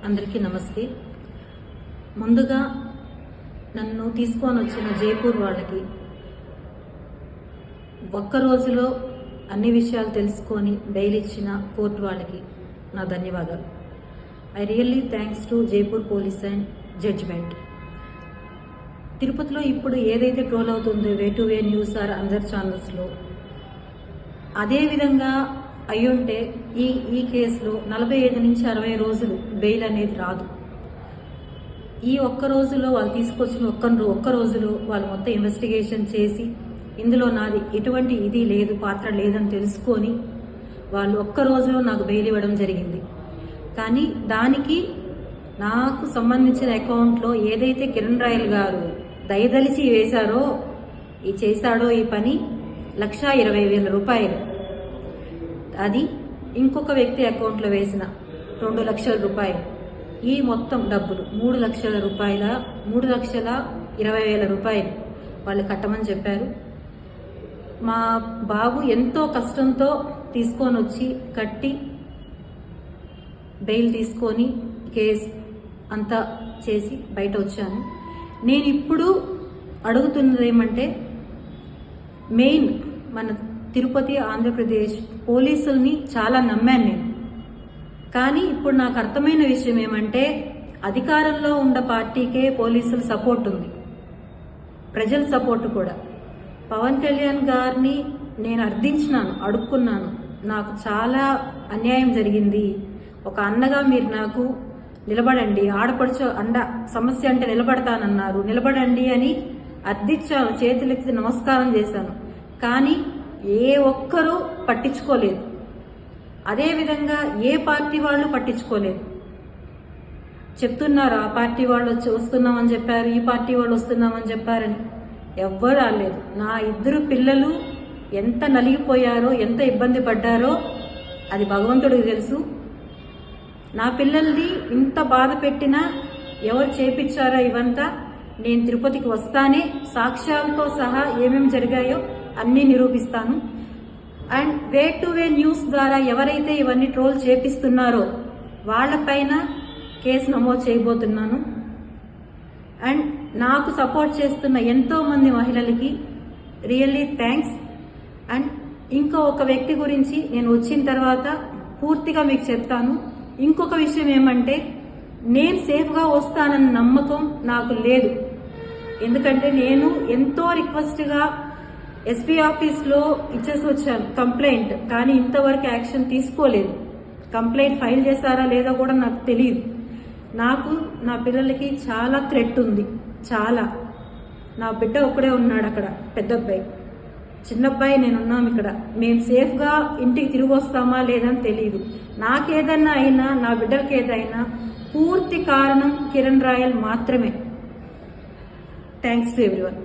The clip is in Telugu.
అందరికీ నమస్తే. ముందుగా నన్ను తీసుకొని వచ్చిన జైపూర్ వాళ్ళకి ఒక్క రోజులో అన్ని విషయాలు తెలుసుకొని బెయిల్ ఇచ్చిన కోర్టు వాళ్ళకి నా ధన్యవాదాలు. I really thanks to Jaipur police and judgement. తిరుపతిలో ఇప్పుడు ఏదైతే ట్రోల్ అవుతుందో way to way news or అందర్ ఛానల్స్లో, అదేవిధంగా అయ్యుంటే ఈ కేసులో 45 నుంచి 60 రోజులు బెయిల్ అనేది రాదు. ఈ ఒక్క రోజులో వాళ్ళు తీసుకొచ్చిన ఒక్క రోజులో వాళ్ళు మొత్తం ఇన్వెస్టిగేషన్ చేసి ఇందులో నాది ఎటువంటి ఇది లేదు, పాత్ర లేదని తెలుసుకొని వాళ్ళు ఒక్క రోజులో నాకు బెయిల్ ఇవ్వడం జరిగింది. కానీ దానికి నాకు సంబంధించిన అకౌంట్లో ఏదైతే కిరణ్ రాయల్ గారు దయదలిచి వేశారో చేశాడో ఈ పని 1,20,000 రూపాయలు, అది ఇంకొక వ్యక్తి అకౌంట్లో వేసిన 2 లక్షల రూపాయలు, ఈ మొత్తం డబ్బులు 3 లక్షల రూపాయల 3,20,000 రూపాయలు వాళ్ళు కట్టమని చెప్పారు. మా బాబు ఎంతో కష్టంతో తీసుకొని వచ్చి కట్టి బెయిల్ తీసుకొని కేసు అంతా చేసి బయట వచ్చాను. నేను ఇప్పుడు అడుగుతున్నది ఏమంటే, మెయిన్ మన తిరుపతి ఆంధ్రప్రదేశ్ పోలీసుల్ని చాలా నమ్మాను నేను. కానీ ఇప్పుడు నాకు అర్థమైన విషయం ఏమంటే, అధికారంలో ఉన్న పార్టీకే పోలీసుల సపోర్ట్ ఉంది, ప్రజల సపోర్ట్ కూడా. పవన్ కళ్యాణ్ గారిని నేను అర్థించినాను, అడుక్కున్నాను, నాకు చాలా అన్యాయం జరిగింది, ఒక అన్నగా మీరు నాకు నిలబడండి, ఆడపడుచు సమస్య అంటే నిలబడతానన్నారు, నిలబడండి అని అర్థించాను, చేతులెత్తి నమస్కారం చేశాను. కానీ ఏ ఒక్కరూ పట్టించుకోలేదు. అదేవిధంగా ఏ పార్టీ వాళ్ళు పట్టించుకోలేదు. చెప్తున్నారు ఆ పార్టీ వాళ్ళు వస్తున్నామని చెప్పారు, ఈ పార్టీ వాళ్ళు వస్తున్నామని చెప్పారని. ఎవ్వరు రాలేదు. నా 2 పిల్లలు ఎంత నలిగిపోయారో, ఎంత ఇబ్బంది పడ్డారో అది భగవంతుడికి తెలుసు. నా పిల్లల్ని ఇంత బాధ పెట్టినా ఎవరు చేపించారో ఇవంతా నేను తిరుపతికి వస్తానే సాక్ష్యాలతో సహా ఏమేమి జరిగాయో అన్నీ నిరూపిస్తాను. And way to way news ద్వారా ఎవరైతే ఇవన్నీ ట్రోల్ చేపిస్తున్నారో వాళ్ళపైన కేసు నమోదు చేయబోతున్నాను. అండ్ నాకు సపోర్ట్ చేస్తున్న ఎంతో మంది మహిళలకి రియల్లీ థ్యాంక్స్. అండ్ ఇంకో ఒక వ్యక్తి గురించి నేను వచ్చిన తర్వాత పూర్తిగా మీకు చెప్తాను. ఇంకొక విషయం ఏమంటే, నేను సేఫ్గా వస్తానన్న నమ్మకం నాకు లేదు. ఎందుకంటే నేను ఎంతో రిక్వెస్ట్గా ఎస్పీ ఆఫీస్లో ఇచ్చేసి వచ్చాను కంప్లైంట్, కానీ ఇంతవరకు యాక్షన్ తీసుకోలేదు. కంప్లైంట్ ఫైల్ చేశారా లేదో కూడా నాకు తెలియదు. నాకు నా పిల్లలకి చాలా థ్రెట్ ఉంది, చాలా. నా బిడ్డ ఒక్కడే ఉన్నాడు అక్కడ, పెద్ద అబ్బాయి, చిన్నబ్బాయి నేనున్నాం ఇక్కడ. మేము సేఫ్గా ఇంటికి తిరిగి వస్తామా లేదని తెలియదు. నాకేదన్నా అయినా, నా బిడ్డలకి ఏదైనా పూర్తి కారణం కిరణ్ రాయల్ మాత్రమే. Thanks to everyone.